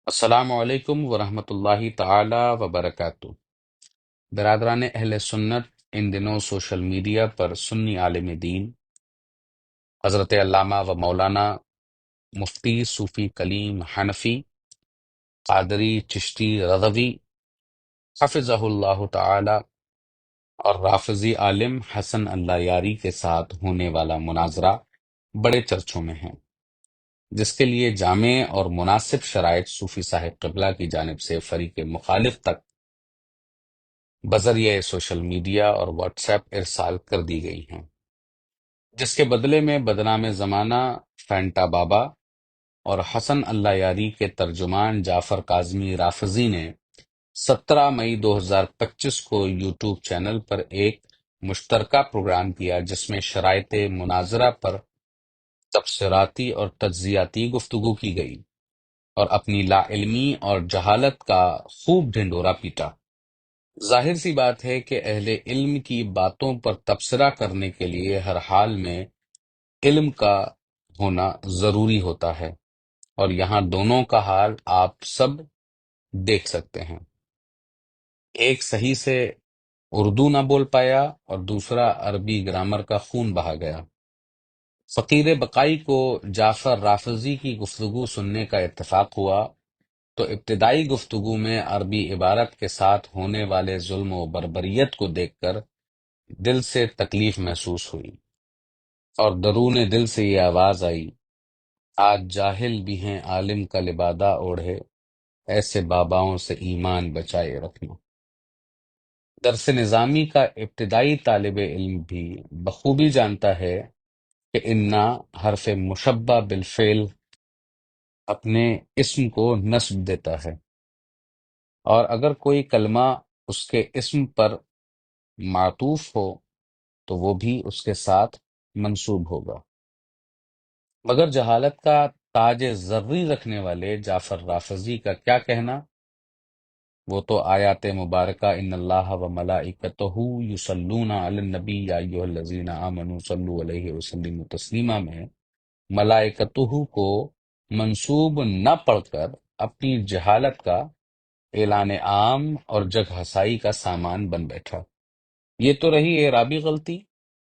السلام علیکم ورحمۃ اللہ تعالی وبرکاتہ۔ برادران اہل سنت، ان دنوں سوشل میڈیا پر سنی عالم دین حضرت علامہ و مولانا مفتی صوفی کلیم حنفی قادری چشتی رضوی حفظہ اللہ تعالی اور رافضی عالم حسن اللہ یاری کے ساتھ ہونے والا مناظرہ بڑے چرچوں میں ہے، جس کے لیے جامع اور مناسب شرائط صوفی صاحب قبلہ کی جانب سے فریق مخالف تک بذریعہ سوشل میڈیا اور واٹس ایپ ارسال کر دی گئی ہیں، جس کے بدلے میں بدنام زمانہ فینٹا بابا اور حسن اللہ یاری کے ترجمان جعفر کاظمی رافضی نے 17 مئی 2025 کو یوٹیوب چینل پر ایک مشترکہ پروگرام کیا، جس میں شرائط مناظرہ پر تبصراتی اور تجزیاتی گفتگو کی گئی اور اپنی لا علمی اور جہالت کا خوب ڈھنڈورا پیٹا۔ ظاہر سی بات ہے کہ اہل علم کی باتوں پر تبصرہ کرنے کے لیے ہر حال میں علم کا ہونا ضروری ہوتا ہے، اور یہاں دونوں کا حال آپ سب دیکھ سکتے ہیں۔ ایک صحیح سے اردو نہ بول پایا اور دوسرا عربی گرامر کا خون بہا گیا۔ فقیر بقائی کو جعفر رافضی کی گفتگو سننے کا اتفاق ہوا تو ابتدائی گفتگو میں عربی عبارت کے ساتھ ہونے والے ظلم و بربریت کو دیکھ کر دل سے تکلیف محسوس ہوئی، اور درون دل سے یہ آواز آئی، آج جاہل بھی ہیں عالم کا لبادہ اوڑھے، ایسے باباؤں سے ایمان بچائے رکھنا۔ درس نظامی کا ابتدائی طالب علم بھی بخوبی جانتا ہے کہ انا حرف مشبہ بالفعل اپنے اسم کو نصب دیتا ہے، اور اگر کوئی کلمہ اس کے اسم پر معطوف ہو تو وہ بھی اس کے ساتھ منسوب ہوگا۔ مگر جہالت کا تاج زرعی رکھنے والے جعفر رافضی کا کیا کہنا؟ وہ تو آیات مبارکہ ان اللہ و ملائکتہ یصلون علی النبی یا ایھا الذین آمنوا صلوا علیہ وسلموا تسلیما میں ملائکتہ کو منسوب نہ پڑھ کر اپنی جہالت کا اعلان عام اور جگ ہسائی کا سامان بن بیٹھا۔ یہ تو رہی اعرابی غلطی۔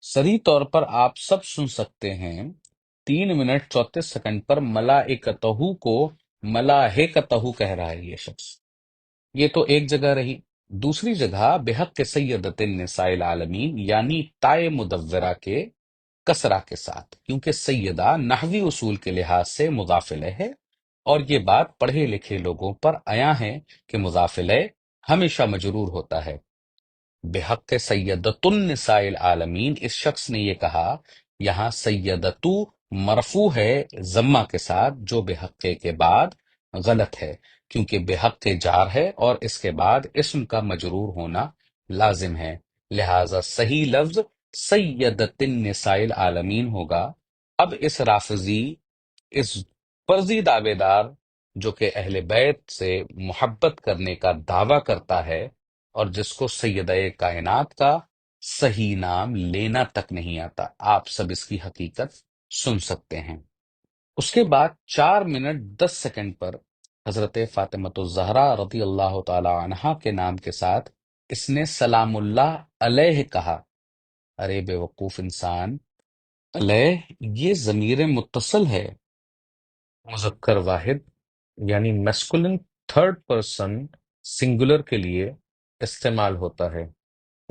صریح طور پر آپ سب سن سکتے ہیں 3 منٹ 34 سیکنڈ پر ملائکتہ کو ملائکتہ کہہ رہا ہے یہ شخص۔ یہ تو ایک جگہ رہی۔ دوسری جگہ بحق سیدۃ النساء العالمین یعنی تائے مدورہ کے کسرہ کے ساتھ، کیونکہ سیدہ نحوی اصول کے لحاظ سے مضاف الیہ ہے، اور یہ بات پڑھے لکھے لوگوں پر عیاں ہے کہ مضاف الیہ ہمیشہ مجرور ہوتا ہے۔ بحق سیدۃ النساء العالمین، اس شخص نے یہ کہا، یہاں سیدتو مرفوع ہے ضمہ کے ساتھ، جو بحق کے بعد غلط ہے، کیونکہ بحق جار ہے اور اس کے بعد اسم کا مجرور ہونا لازم ہے، لہذا صحیح لفظ سیدۃ النساء العالمین ہوگا۔ اب اس رافضی، اس فرضی دعوے دار جو کہ اہل بیت سے محبت کرنے کا دعویٰ کرتا ہے اور جس کو سیدہ کائنات کا صحیح نام لینا تک نہیں آتا، آپ سب اس کی حقیقت سن سکتے ہیں۔ اس کے بعد 4 منٹ 10 سیکنڈ پر حضرت فاطمۃ الزہرا رضی اللہ تعالی عنہا کے نام کے ساتھ اس نے سلام اللہ علیہ کہا۔ ارے بے وقوف انسان، علیہ یہ ضمیر متصل ہے، مذکر واحد یعنی میسکولن تھرڈ پرسن سنگولر کے لیے استعمال ہوتا ہے۔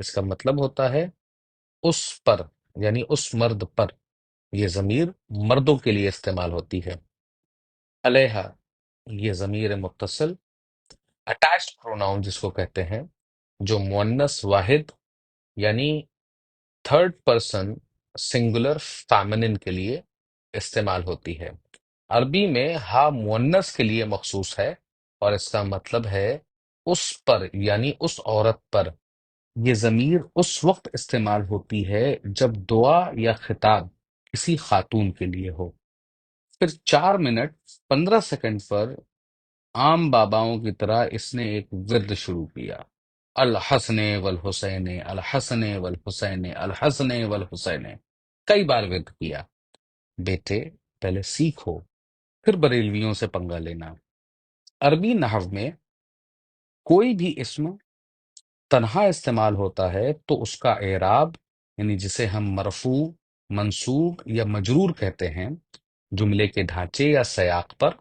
اس کا مطلب ہوتا ہے اس پر، یعنی اس مرد پر۔ یہ ضمیر مردوں کے لیے استعمال ہوتی ہے۔ علیہا یہ ضمیر متصل اٹیچڈ پروناؤن جس کو کہتے ہیں، جو مؤنث واحد یعنی تھرڈ پرسن سنگولر فیمنن کے لیے استعمال ہوتی ہے۔ عربی میں ہا مؤنث کے لیے مخصوص ہے، اور اس کا مطلب ہے اس پر، یعنی اس عورت پر۔ یہ ضمیر اس وقت استعمال ہوتی ہے جب دعا یا خطاب کسی خاتون کے لیے ہو۔ پھر 4 منٹ 15 سیکنڈ پر عام باباؤں کی طرح اس نے ایک ورد شروع کیا، الحسن والحسین الحسن والحسین الحسن والحسین، کئی بار ورد کیا۔ بیٹے پہلے سیکھو، پھر بریلویوں سے پنگا لینا۔ عربی نحو میں کوئی بھی اسم تنہا استعمال ہوتا ہے تو اس کا اعراب، یعنی جسے ہم مرفوع، منصوب یا مجرور کہتے ہیں، جملے کے ڈھانچے یا سیاق پر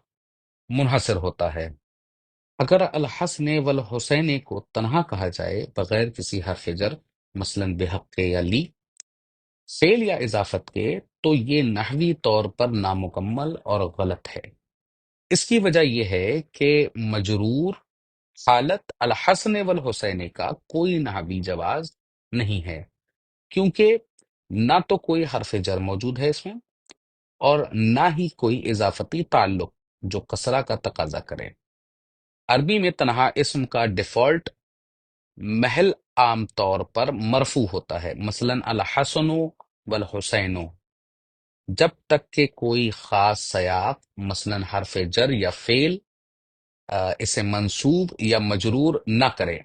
منحصر ہوتا ہے۔ اگر الحسن والحسین کو تنہا کہا جائے بغیر کسی حرف جر، مثلا بحق یا لی، فعل یا اضافت کے، تو یہ نحوی طور پر نامکمل اور غلط ہے۔ اس کی وجہ یہ ہے کہ مجرور حالت الحسن والحسین کا کوئی نحوی جواز نہیں ہے، کیونکہ نہ تو کوئی حرف جر موجود ہے اس میں، اور نہ ہی کوئی اضافتی تعلق جو کسرہ کا تقاضا کرے۔ عربی میں تنہا اسم کا ڈیفالٹ محل عام طور پر مرفوع ہوتا ہے، مثلا الحسن والحسین، جب تک کہ کوئی خاص سیاق، مثلا حرف جر یا فعل، اسے منصوب یا مجرور نہ کرے۔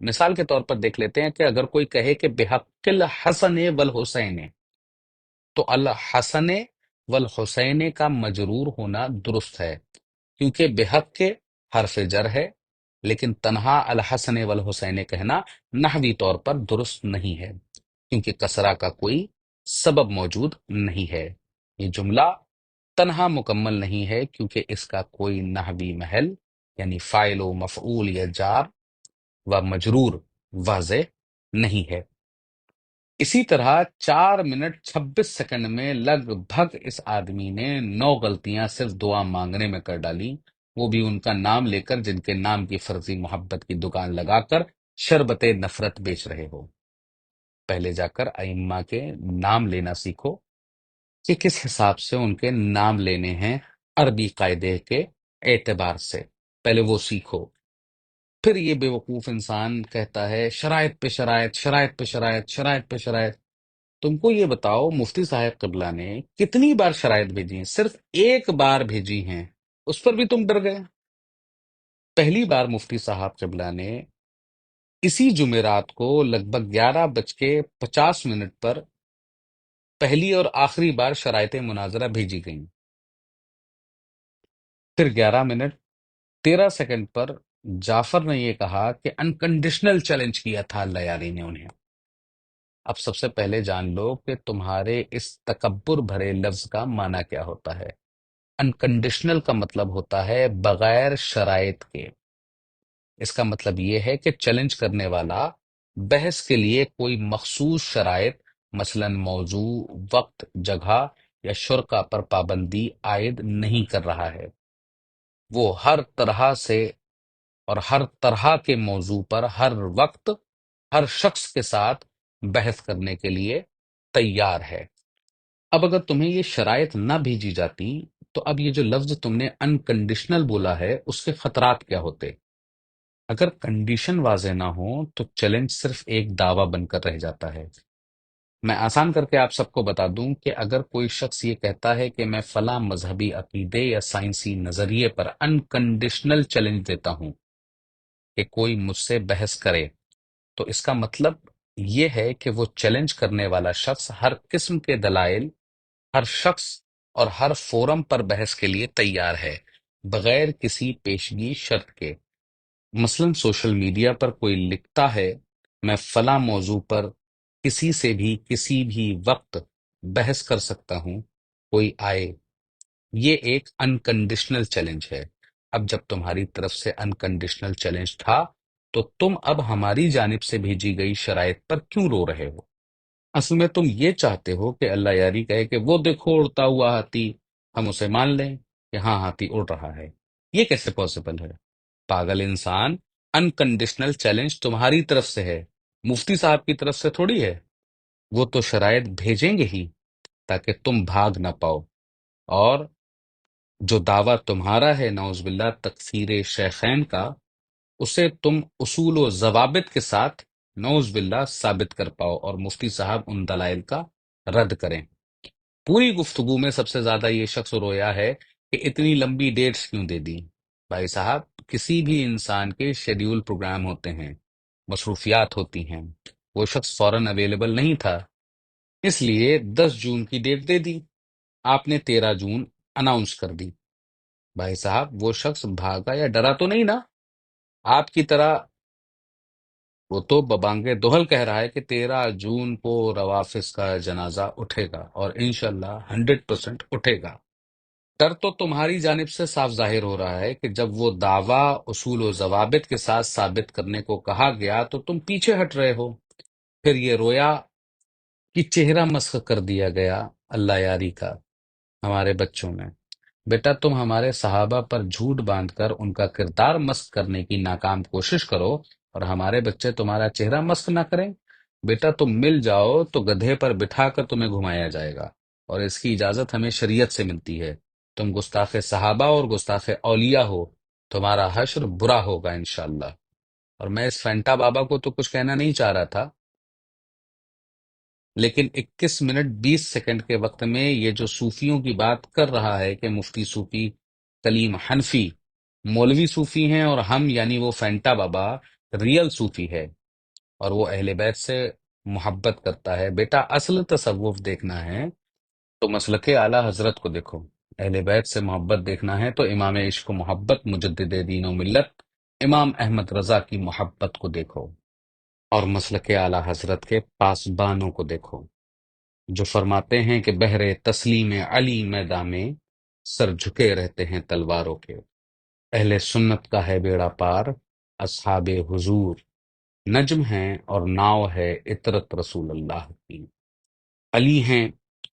مثال کے طور پر دیکھ لیتے ہیں کہ اگر کوئی کہے کہ بحق الحسن والحسین، تو الحسن والحسین کا مجرور ہونا درست ہے، کیونکہ بحق کے حرف جر ہے، لیکن تنہا الحسن والحسین کہنا نحوی طور پر درست نہیں ہے، کیونکہ کسرہ کا کوئی سبب موجود نہیں ہے۔ یہ جملہ تنہا مکمل نہیں ہے کیونکہ اس کا کوئی نحوی محل، یعنی فاعل و مفعول یا جار و مجرور واضح نہیں ہے۔ اسی طرح 4 منٹ 26 سیکنڈ میں لگ بھگ اس آدمی نے 9 غلطیاں صرف دعا مانگنے میں کر ڈالی، وہ بھی ان کا نام لے کر جن کے نام کی فرضی محبت کی دکان لگا کر شربت نفرت بیچ رہے ہو۔ پہلے جا کر ائمہ کے نام لینا سیکھو کہ کس حساب سے ان کے نام لینے ہیں عربی قاعدے کے اعتبار سے، پہلے وہ سیکھو۔ پھر یہ بے وقوف انسان کہتا ہے شرائط پہ شرائط، شرائط پہ شرائط، شرائط پہ شرائط۔ تم کو یہ بتاؤ مفتی صاحب قبلہ نے کتنی بار شرائط بھیجی ہیں؟ صرف ایک بار بھیجی ہیں، اس پر بھی تم ڈر گئے۔ پہلی بار مفتی صاحب قبلہ نے اسی جمعرات کو لگ بھگ 11:50 پر پہلی اور آخری بار شرائط مناظرہ بھیجی گئیں۔ پھر 11 منٹ 13 سیکنڈ پر جعفر نے یہ کہا کہ انکنڈیشنل چیلنج کیا تھا اللہ یاری نے انہیں۔ اب سب سے پہلے جان لو کہ تمہارے اس تکبر بھرے لفظ کا معنی کیا ہوتا ہے۔ انکنڈیشنل کا مطلب ہوتا ہے بغیر شرائط کے۔ اس کا مطلب یہ ہے کہ چیلنج کرنے والا بحث کے لیے کوئی مخصوص شرائط، مثلا موضوع، وقت، جگہ یا شرکا پر پابندی عائد نہیں کر رہا ہے۔ وہ ہر طرح سے اور ہر طرح کے موضوع پر ہر وقت ہر شخص کے ساتھ بحث کرنے کے لیے تیار ہے۔ اب اگر تمہیں یہ شرائط نہ بھیجی جاتی تو اب یہ جو لفظ تم نے انکنڈیشنل بولا ہے اس کے خطرات کیا ہوتے؟ اگر کنڈیشن واضح نہ ہو تو چیلنج صرف ایک دعویٰ بن کر رہ جاتا ہے۔ میں آسان کر کے آپ سب کو بتا دوں کہ اگر کوئی شخص یہ کہتا ہے کہ میں فلاں مذہبی عقیدے یا سائنسی نظریے پر انکنڈیشنل چیلنج دیتا ہوں کہ کوئی مجھ سے بحث کرے، تو اس کا مطلب یہ ہے کہ وہ چیلنج کرنے والا شخص ہر قسم کے دلائل، ہر شخص اور ہر فورم پر بحث کے لیے تیار ہے، بغیر کسی پیشگی شرط کے۔ مثلا سوشل میڈیا پر کوئی لکھتا ہے میں فلاں موضوع پر کسی سے بھی کسی بھی وقت بحث کر سکتا ہوں، کوئی آئے۔ یہ ایک انکنڈیشنل چیلنج ہے۔ اب جب تمہاری طرف سے انکنڈیشنل چیلنج تھا تو تم اب ہماری جانب سے بھیجی گئی شرائط پر کیوں رو رہے ہو؟ اصل میں تم یہ چاہتے ہو کہ اللہ یاری کہے کہ وہ دیکھو اڑتا ہوا ہاتھی، ہم اسے مان لیں کہ ہاں ہاتھی اڑ رہا ہے۔ یہ کیسے پاسبل ہے؟ پاگل انسان، انکنڈیشنل چیلنج تمہاری طرف سے ہے، مفتی صاحب کی طرف سے تھوڑی ہے۔ وہ تو شرائط بھیجیں گے ہی تاکہ تم بھاگ نہ پاؤ، اور جو دعویٰ تمہارا ہے نعوذ باللہ تکفیر شیخین کا، اسے تم اصول و ضوابط کے ساتھ نعوذ باللہ ثابت کر پاؤ اور مفتی صاحب ان دلائل کا رد کریں۔ پوری گفتگو میں سب سے زیادہ یہ شخص رویا ہے کہ اتنی لمبی ڈیٹس کیوں دے دی۔ بھائی صاحب، کسی بھی انسان کے شیڈیول پروگرام ہوتے ہیں، مصروفیات ہوتی ہیں، وہ شخص فوراً اویلیبل نہیں تھا، اس لیے 10 جون کی ڈیٹ دے دی، آپ نے 13 جون اناؤنس کر دی۔ بھائی صاحب وہ شخص بھاگا یا ڈرا تو نہیں نا آپ کی طرح؟ وہ تو ببانگ دہل کہہ رہا ہے کہ 13 جون کو روافظ کا جنازہ اٹھے گا، اور انشاءاللہ 100% اٹھے گا۔ ڈر تو تمہاری جانب سے صاف ظاہر ہو رہا ہے کہ جب وہ دعویٰ اصول و ضوابط کے ساتھ ثابت کرنے کو کہا گیا تو تم پیچھے ہٹ رہے ہو۔ پھر یہ رویا کہ چہرہ مسخ کر دیا گیا اللہ یاری کا ہمارے بچوں میں۔ بیٹا تم ہمارے صحابہ پر جھوٹ باندھ کر ان کا کردار مسخ کرنے کی ناکام کوشش کرو اور ہمارے بچے تمہارا چہرہ مسخ نہ کریں۔ بیٹا تم مل جاؤ تو گدھے پر بٹھا کر تمہیں گھمایا جائے گا، اور اس کی اجازت ہمیں شریعت سے ملتی ہے۔ تم گستاخ صحابہ اور گستاخ اولیاء ہو، تمہارا حشر برا ہوگا انشاءاللہ۔ اور میں اس فینٹا بابا کو تو کچھ کہنا نہیں چاہ رہا تھا، لیکن 21 منٹ 20 سیکنڈ کے وقت میں یہ جو صوفیوں کی بات کر رہا ہے کہ مفتی صوفی کلیم حنفی مولوی صوفی ہیں اور ہم یعنی وہ فینٹا بابا ریل صوفی ہے، اور وہ اہل بیت سے محبت کرتا ہے۔ بیٹا اصل تصوف دیکھنا ہے تو مسلک اعلی حضرت کو دیکھو، اہل بیت سے محبت دیکھنا ہے تو امام عشق و محبت مجدد دین و ملت امام احمد رضا کی محبت کو دیکھو، اور مسلک اعلی حضرت کے پاسبانوں کو دیکھو جو فرماتے ہیں کہ بحر تسلیم علی میدان میں سر جھکے رہتے ہیں تلواروں کے۔ اہل سنت کا ہے بیڑا پار، اصحاب حضور نجم ہیں اور ناؤ ہے عطرت رسول اللہ کی۔ علی ہیں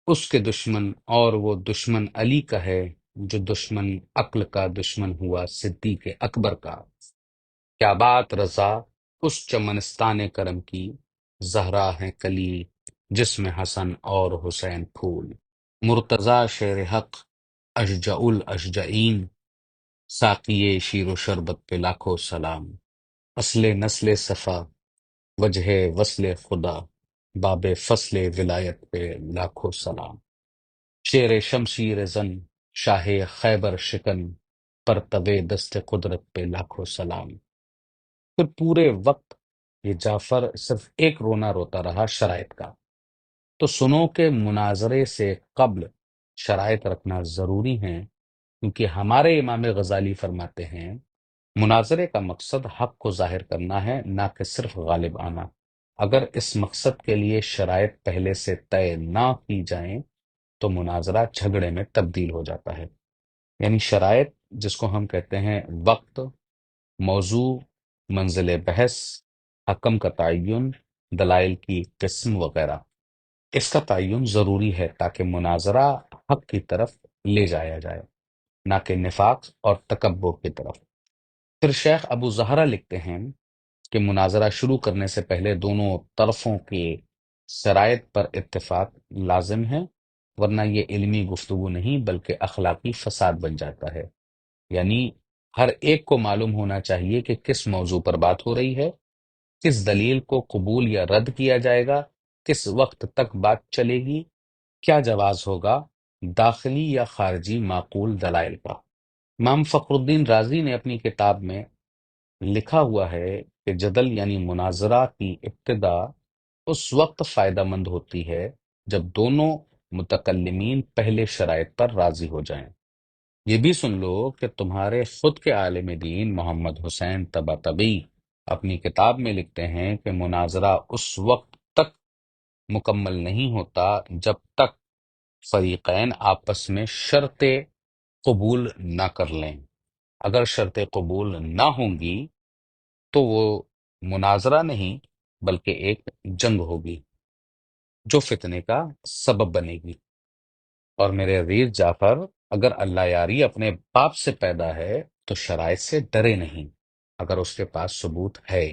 اس کے دشمن اور وہ دشمن علی کا ہے جو دشمن عقل کا دشمن ہوا صدیق اکبر کا۔ کیا بات رضا اس چمنستان کرم کی، زہرا ہے کلی جس میں حسن اور حسین پھول۔ مرتضی شیر حق اشجع الاشجعین، ساقی شیر و شربت پہ لاکھوں سلام۔ اصل نسل صفا وجہ وصل خدا، باب فصل ولایت پہ لاکھوں سلام۔ شیر شمشیر زن شاہ خیبر شکن، پرتو دست قدرت پہ لاکھوں سلام۔ پھر پورے وقت یہ جعفر صرف ایک رونا روتا رہا شرائط کا۔ تو سنو کہ مناظرے سے قبل شرائط رکھنا ضروری ہے، کیونکہ ہمارے امام غزالی فرماتے ہیں مناظرے کا مقصد حق کو ظاہر کرنا ہے، نہ کہ صرف غالب آنا۔ اگر اس مقصد کے لیے شرائط پہلے سے طے نہ کی جائیں تو مناظرہ جھگڑے میں تبدیل ہو جاتا ہے۔ یعنی شرائط جس کو ہم کہتے ہیں وقت، موضوع، منزل بحث، حکم کا تعین، دلائل کی قسم وغیرہ، اس کا تعین ضروری ہے تاکہ مناظرہ حق کی طرف لے جایا جائے، نہ کہ نفاق اور تکبر کی طرف۔ پھر شیخ ابو زہرا لکھتے ہیں کہ مناظرہ شروع کرنے سے پہلے دونوں طرفوں کے شرائط پر اتفاق لازم ہے، ورنہ یہ علمی گفتگو نہیں بلکہ اخلاقی فساد بن جاتا ہے۔ یعنی ہر ایک کو معلوم ہونا چاہیے کہ کس موضوع پر بات ہو رہی ہے، کس دلیل کو قبول یا رد کیا جائے گا، کس وقت تک بات چلے گی، کیا جواز ہوگا، داخلی یا خارجی معقول دلائل کا۔ امام فخر الدین رازی نے اپنی کتاب میں لکھا ہوا ہے کہ جدل یعنی مناظرہ کی ابتدا اس وقت فائدہ مند ہوتی ہے جب دونوں متکلمین پہلے شرائط پر راضی ہو جائیں۔ یہ بھی سن لو کہ تمہارے خود کے عالم دین محمد حسین طباطبائی اپنی کتاب میں لکھتے ہیں کہ مناظرہ اس وقت تک مکمل نہیں ہوتا جب تک فریقین آپس میں شرط قبول نہ کر لیں۔ اگر شرط قبول نہ ہوں گی تو وہ مناظرہ نہیں بلکہ ایک جنگ ہوگی جو فتنے کا سبب بنے گی۔ اور میرے عزیز جعفر، اگر اللہ یاری اپنے باپ سے پیدا ہے تو شرائط سے ڈرے نہیں اگر اس کے پاس ثبوت ہے،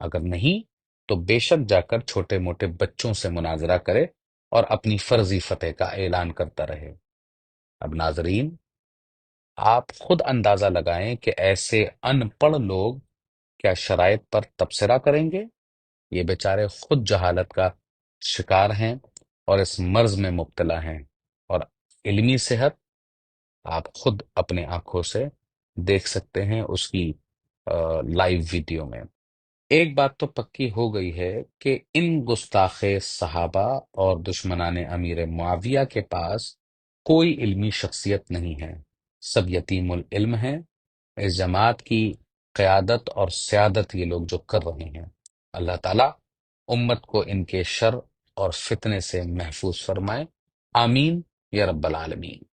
اگر نہیں تو بے شک جا کر چھوٹے موٹے بچوں سے مناظرہ کرے اور اپنی فرضی فتح کا اعلان کرتا رہے۔ اب ناظرین، آپ خود اندازہ لگائیں کہ ایسے ان پڑھ لوگ کیا شرائط پر تبصرہ کریں گے؟ یہ بیچارے خود جہالت کا شکار ہیں اور اس مرض میں مبتلا ہیں، اور علمی صحت آپ خود اپنے آنکھوں سے دیکھ سکتے ہیں اس کی لائیو ویڈیو میں۔ ایک بات تو پکی ہو گئی ہے کہ ان گستاخ صحابہ اور دشمنان امیر معاویہ کے پاس کوئی علمی شخصیت نہیں ہے، سب یتیم العلم ہیں۔ اس جماعت کی قیادت اور سیادت یہ لوگ جو کر رہے ہیں، اللہ تعالیٰ امت کو ان کے شر اور فتنے سے محفوظ فرمائے، آمین یا رب العالمین۔